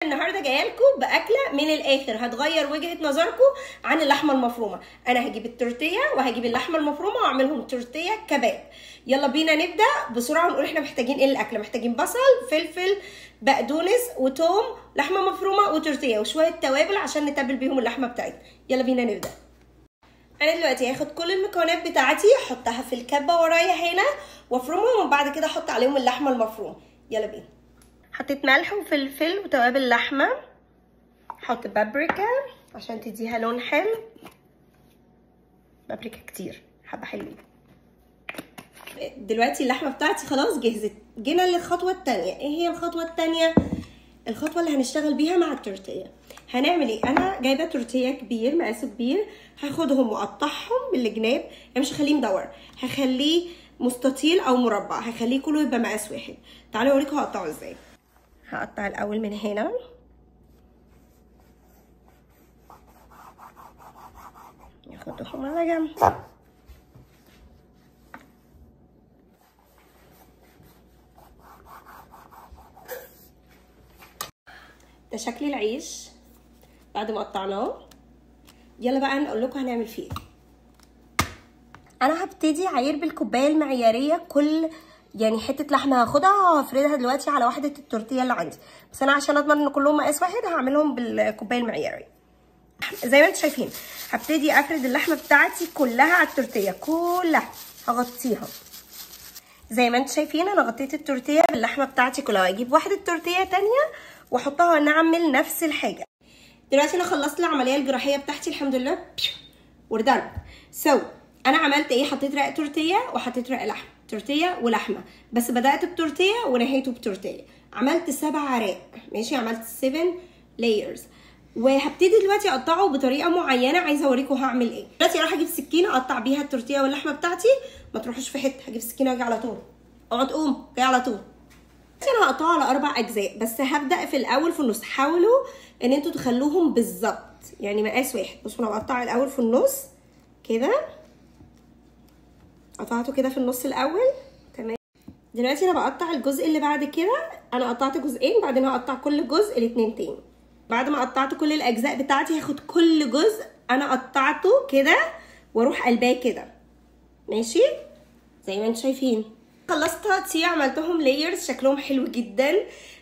النهارده جايه لكم باكله من الاخر هتغير وجهه نظركم عن اللحمه المفرومه. انا هجيب التورتيه وهجيب اللحمه المفرومه واعملهم تورتيه كباب. يلا بينا نبدا بسرعه ونقول احنا محتاجين ايه للاكله. محتاجين بصل، فلفل، بقدونس وتوم، لحمه مفرومه وتورتيه وشويه توابل عشان نتبل بيهم اللحمه بتاعتنا. يلا بينا نبدا. انا دلوقتي هاخد كل المكونات بتاعتي احطها في الكبه ورايا هنا وافرمهم وبعد كده احط عليهم اللحمه المفرومه. يلا بينا. حطيت ملح وفلفل وتوابل لحمه، احط بابريكا عشان تديها لون حلو، بابريكا كتير حبه حلوين. دلوقتي اللحمه بتاعتي خلاص جهزت. جينا للخطوه الثانيه. ايه هي الخطوه الثانيه؟ الخطوه اللي هنشتغل بيها مع التورتيه. هنعمل ايه؟ انا جايبه تورتيه كبير مقاسه كبير، هاخدهم واقطعهم بالجناب، يعني مش هخليه مدور، هخليه مستطيل او مربع، هخليه كله يبقى مقاس واحد. تعالوا اوريكم هقطعه ازاي. هقطع الاول من هنا، ناخدهم على جنب. ده شكل العيش بعد ما قطعناه. يلا بقى نقول لكم هنعمل فيه ايه. انا هبتدي اعاير بالكوبايه المعياريه كل حته لحمه هاخدها وهفردها دلوقتي على وحده التورتيه اللي عندي، بس انا عشان اضمن ان كلهم مقاس واحد هعملهم بالكوبايه المعياريه. زي ما انتم شايفين هبتدي افرد اللحمه بتاعتي كلها على التورتيه، كلها هغطيها. زي ما انتم شايفين انا غطيت التورتيه باللحمه بتاعتي كلها. اجيب واحده تورتيه تانية واحطها نعمل نفس الحاجه. دلوقتي انا خلصت العمليه الجراحيه بتاعتي الحمد لله وردان. انا عملت ايه؟ حطيت رق تورتيه وحطيت رق لحمه، تورتيه ولحمه، بس بدات بتورتيه ونهيته بتورتيه. عملت 7 رق، ماشي، عملت 7 لايرز. وهبتدي دلوقتي اقطعه بطريقه معينه، عايزه اوريكم هعمل ايه. دلوقتي اروح اجيب سكينه اقطع بيها التورتيه واللحمه بتاعتي. ما تروحوش في حته، هجيب سكينه واجي على طول. اقعد قوم جاي على طول. انا هقطعه على 4 اجزاء، بس هبدا في الاول في النص. حاولوا ان انتوا تخلوهم بالظبط يعني مقاس واحد. بصوا انا بقطع الاول في النص كده، قطعته كده في النص الاول، تمام. دلوقتي انا بقطع الجزء اللي بعد كده. انا قطعت جزئين، بعدين هقطع كل جزء الاتنين تاني. بعد ما قطعت كل الاجزاء بتاعتي هاخد كل جزء انا قطعته كده واروح قلباه كده، ماشي زي ما انتم شايفين. خلصت تقطيع، عملتهم لايرز شكلهم حلو جدا.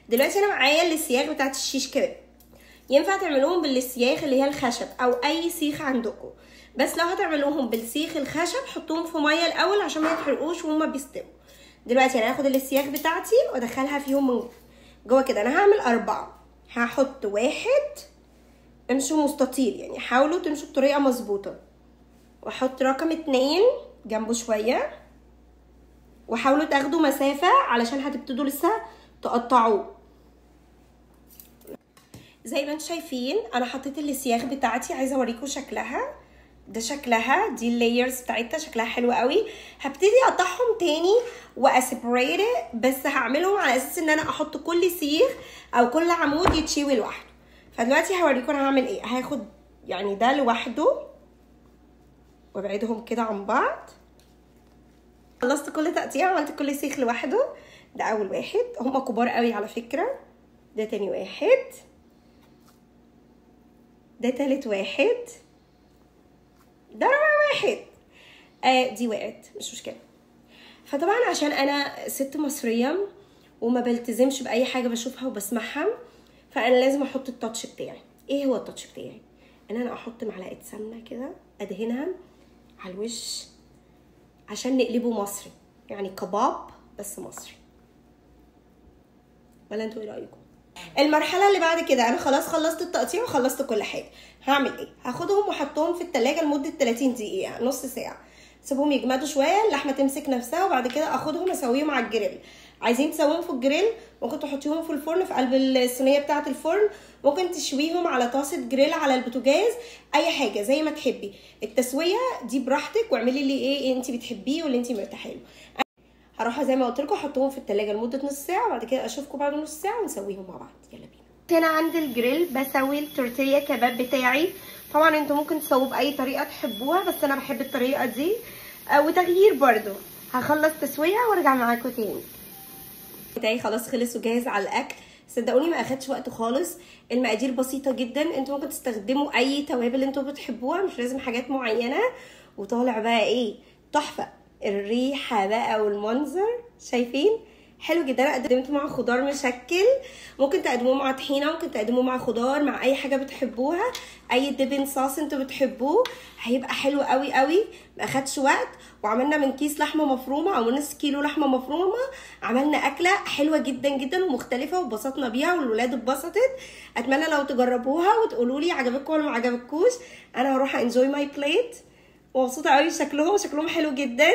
دلوقتي انا معايا السياخ بتاعت الشيش كده. ينفع تعملوهم بالسياخ اللي هي الخشب او اي سيخ عندكم، بس لو هتعملوهم بالسيخ الخشب حطوهم في ميه الاول عشان ما يتحرقوش وهما بيستووا. دلوقتي انا هاخد السياخ بتاعتي وادخلها فيهم من جوه كده. انا هعمل 4. هحط 1، امشوا مستطيل يعني، حاولوا تمشوا بطريقه مظبوطه، واحط رقم 2 جنبه شويه، وحاولوا تاخدوا مسافه علشان هتبتدوا لسه تقطعوه. زي ما انتم شايفين انا حطيت السياخ بتاعتي، عايزه اوريكم شكلها. ده شكلها، دي اللايرز بتاعتها شكلها حلو قوي. هبتدي اقطعهم تاني واسبريت، بس هعملهم على اساس ان انا احط كل سيخ او كل عمود يتشوي لوحده. فدلوقتي هوريكم انا هعمل ايه. هاخد يعني ده لوحده وابعدهم كده عن بعض. خلصت كل تقطيع، عملت كل سيخ لوحده. ده اول واحد، هما كبار قوي على فكره. ده تاني واحد، ده تالت واحد، ده رابع واحد. دي وقعت مش مشكله. فطبعا عشان انا ست مصريه وما بلتزمش باي حاجه بشوفها وبسمعها، فانا لازم احط التاتش بتاعي. ايه هو التاتش بتاعي؟ ان انا احط معلقه سمنه كده ادهنها على الوش عشان نقلبه مصري، يعني كباب بس مصري. ولا انتوا ايه رايكم؟ المرحله اللي بعد كده انا خلاص خلصت التقطيع وخلصت كل حاجه. هعمل ايه؟ هاخدهم واحطهم في التلاجة لمده 30 دقيقه، نص ساعه. سيبهم يجمدوا شويه، اللحمه تمسك نفسها، وبعد كده اخدهم اسويهم على الجريل. عايزين تسويهم في الجريل ممكن تحطيهم في الفرن في قلب الصينيه بتاعه الفرن، ممكن تشويهم على طاسه جريل على البوتاجاز، اي حاجه زي ما تحبي. التسويه دي براحتك، واعملي لي ايه انت بتحبيه واللي انت مرتاحه له. هروح زي ما قلت لكم احطهم في التلاجة لمده نص ساعه، وبعد كده اشوفكم بعد نص ساعه ونسويهم مع بعض. يلا بينا. هنا عند الجريل بسوي التورتيه كباب بتاعي. طبعا انتوا ممكن تسووه باي طريقه تحبوها، بس انا بحب الطريقه دي وتغيير برضو. هخلص تسويه وارجع معاكم تاني. بتاعي خلاص خلص وجاهز على الاكل. صدقوني ما اخدش وقت خالص. المقادير بسيطه جدا، انتوا ممكن تستخدموا اي توابل انتوا بتحبوها، مش لازم حاجات معينه. وطالع بقى ايه تحفه، الريحه بقى والمنظر شايفين حلو جدا. انا قدمته مع خضار مشكل، ممكن تقدموه مع طحينه، ممكن تقدموه مع خضار، مع اي حاجه بتحبوها، اي ديبن صوص انتوا بتحبوه، هيبقى حلو قوي قوي. ما اخدش وقت. وعملنا من كيس لحمه مفرومه او نص كيلو لحمه مفرومه، عملنا اكله حلوه جدا جدا ومختلفه واتبسطنا بيها والولاد اتبسطت. اتمنى لو تجربوها وتقولوا لي عجبتكم ولا ما عجبتكوش. انا هروح انجوي ماي بليت، ومبسوطه قوي. شكلهم حلو جدا.